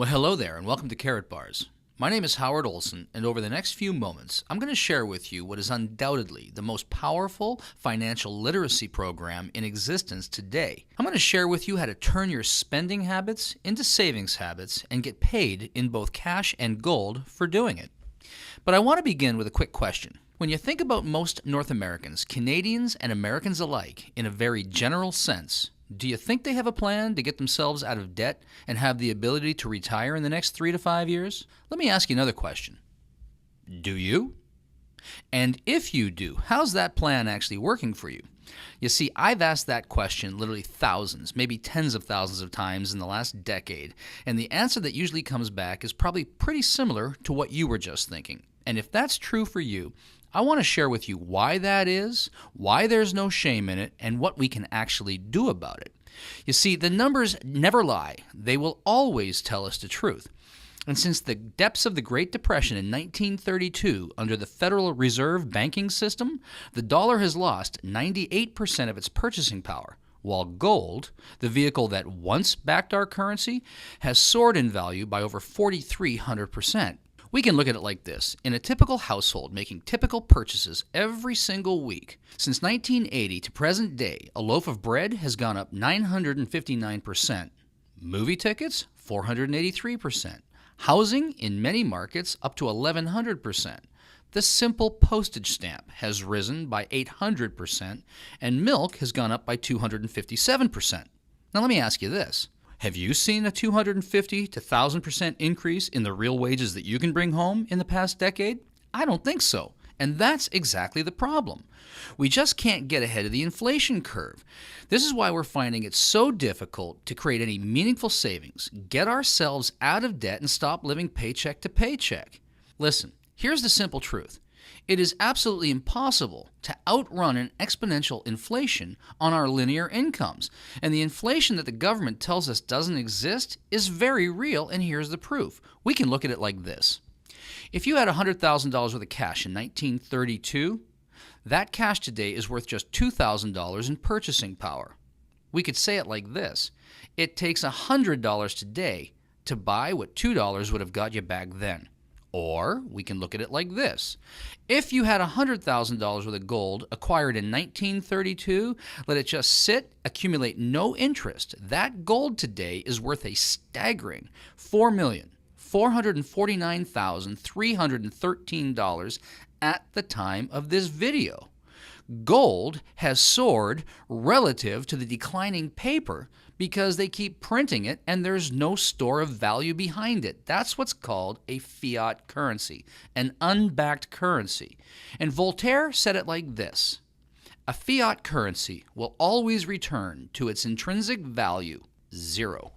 Well, hello there, and welcome to Karatbars. My name is Howard Olson, and over the next few moments, I'm going to share with you what is undoubtedly the most powerful financial literacy program in existence today. I'm going to share with you how to turn your spending habits into savings habits and get paid in both cash and gold for doing it. But I want to begin with a quick question. When you think about most North Americans, Canadians and Americans alike, in a very general sense, do you think they have a plan to get themselves out of debt and have the ability to retire in the next 3 to 5 years? Let me ask you another question. Do you? And if you do, how's that plan actually working for you? You see, I've asked that question literally thousands, maybe tens of thousands of times in the last decade, and the answer that usually comes back is probably pretty similar to what you were just thinking. And if that's true for you, I want to share with you why that is, why there's no shame in it, and what we can actually do about it. You see, the numbers never lie. They will always tell us the truth. And since the depths of the Great Depression in 1932, under the Federal Reserve banking system, the dollar has lost 98% of its purchasing power, while gold, the vehicle that once backed our currency, has soared in value by over 4,300%. We can look at it like this. In a typical household making typical purchases every single week, since 1980 to present day, a loaf of bread has gone up 959%. Movie tickets, 483%. Housing, in many markets, up to 1,100%. The simple postage stamp has risen by 800%, and milk has gone up by 257%. Now let me ask you this. Have you seen a 250 to 1,000% increase in the real wages that you can bring home in the past decade? I don't think so. And that's exactly the problem. We just can't get ahead of the inflation curve. This is why we're finding it so difficult to create any meaningful savings, get ourselves out of debt, and stop living paycheck to paycheck. Listen, here's the simple truth. It is absolutely impossible to outrun an exponential inflation on our linear incomes. And the inflation that the government tells us doesn't exist is very real, and here's the proof. We can look at it like this. If you had $100,000 worth of cash in 1932, that cash today is worth just $2,000 in purchasing power. We could say it like this. It takes $100 today to buy what $2 would have got you back then. Or we can look at it like this. If you had $100,000 worth of gold acquired in 1932, let it just sit, accumulate no interest. That gold today is worth a staggering $4,449,313 at the time of this video. Gold has soared relative to the declining paper because they keep printing it and there's no store of value behind it. That's what's called a fiat currency, an unbacked currency. And Voltaire said it like this: a fiat currency will always return to its intrinsic value, zero.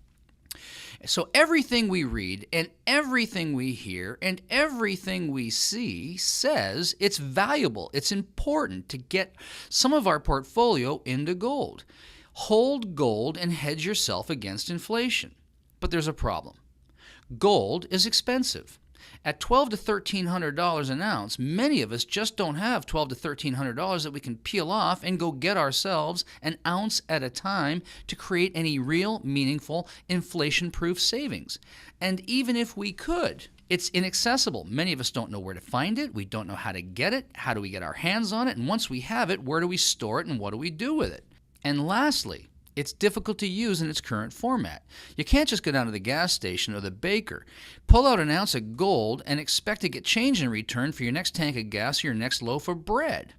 So everything we read and everything we hear and everything we see says it's valuable, it's important to get some of our portfolio into gold. Hold gold and hedge yourself against inflation. But there's a problem. Gold is expensive. At $1,200 to $1,300 an ounce, many of us just don't have $1,200 to $1,300 that we can peel off and go get ourselves an ounce at a time to create any real, meaningful, inflation-proof savings. And even if we could, it's inaccessible. Many of us don't know where to find it. We don't know how to get it. How do we get our hands on it? And once we have it, where do we store it and what do we do with it? And lastly, it's difficult to use in its current format. You can't just go down to the gas station or the baker, pull out an ounce of gold, and expect to get change in return for your next tank of gas or your next loaf of bread.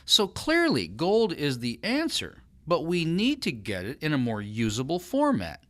So clearly, gold is the answer, but we need to get it in a more usable format.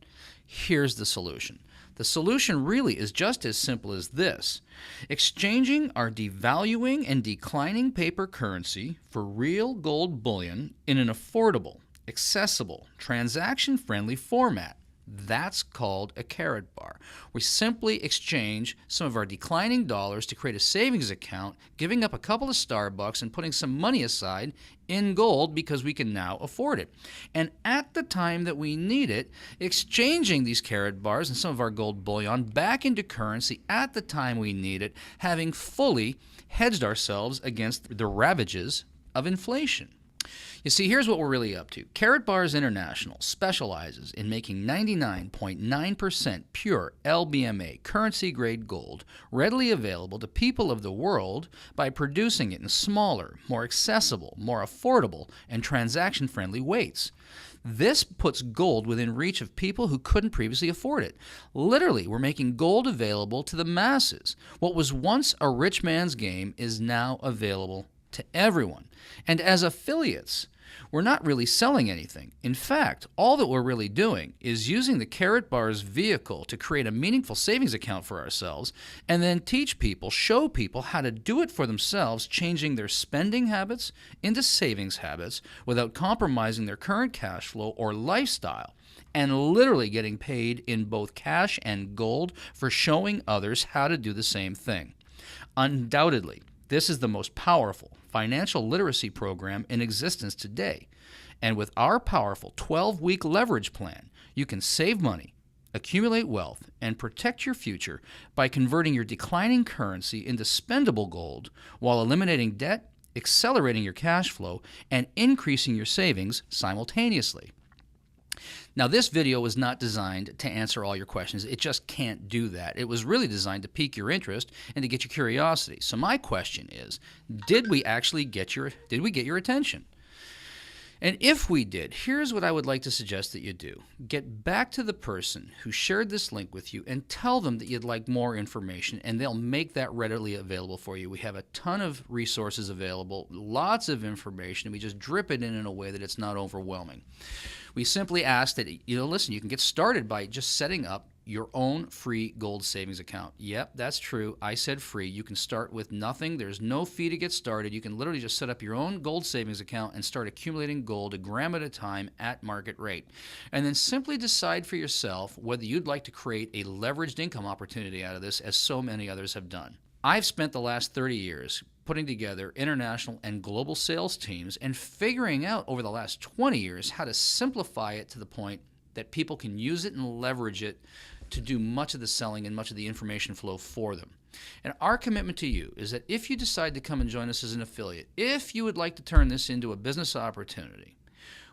Here's the solution. The solution really is just as simple as this: exchanging our devaluing and declining paper currency for real gold bullion in an affordable, accessible, transaction-friendly format. That's called a Karatbar. We simply exchange some of our declining dollars to create a savings account, giving up a couple of Starbucks and putting some money aside in gold because we can now afford it. And at the time that we need it, exchanging these Karatbars and some of our gold bullion back into currency at the time we need it, having fully hedged ourselves against the ravages of inflation. You see, here's what we're really up to. Karatbars International specializes in making 99.9% pure LBMA currency-grade gold readily available to people of the world by producing it in smaller, more accessible, more affordable, and transaction-friendly weights. This puts gold within reach of people who couldn't previously afford it. Literally, we're making gold available to the masses. What was once a rich man's game is now available to everyone. And as affiliates, we're not really selling anything. In fact, all that we're really doing is using the Karatbars vehicle to create a meaningful savings account for ourselves and then teach people, show people how to do it for themselves, changing their spending habits into savings habits without compromising their current cash flow or lifestyle, and literally getting paid in both cash and gold for showing others how to do the same thing. Undoubtedly, this is the most powerful financial literacy program in existence today. And with our powerful 12-week leverage plan, you can save money, accumulate wealth, and protect your future by converting your declining currency into spendable gold while eliminating debt, accelerating your cash flow, and increasing your savings simultaneously. Now, this video was not designed to answer all your questions. It just can't do that. It was really designed to pique your interest and to get your curiosity. So my question is, did we get your attention? And if we did, here's what I would like to suggest that you do. Get back to the person who shared this link with you and tell them that you'd like more information, and they'll make that readily available for you. We have a ton of resources available, lots of information, and we just drip it in a way that it's not overwhelming. We simply ask that, listen, you can get started by just setting up your own free gold savings account. Yep, that's true. I said free. You can start with nothing. There's no fee to get started. You can literally just set up your own gold savings account and start accumulating gold a gram at a time at market rate. And then simply decide for yourself whether you'd like to create a leveraged income opportunity out of this, as so many others have done. I've spent the last 30 years putting together international and global sales teams and figuring out over the last 20 years how to simplify it to the point that people can use it and leverage it to do much of the selling and much of the information flow for them. And our commitment to you is that if you decide to come and join us as an affiliate, if you would like to turn this into a business opportunity,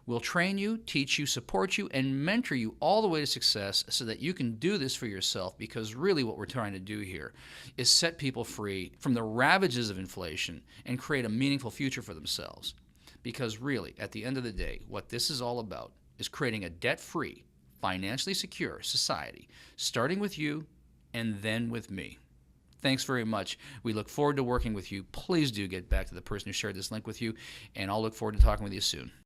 we'll train you, teach you, support you, and mentor you all the way to success so that you can do this for yourself, because really what we're trying to do here is set people free from the ravages of inflation and create a meaningful future for themselves. Because really, at the end of the day, what this is all about is creating a debt-free, financially secure society, starting with you and then with me. Thanks very much. We look forward to working with you. Please do get back to the person who shared this link with you, and I'll look forward to talking with you soon.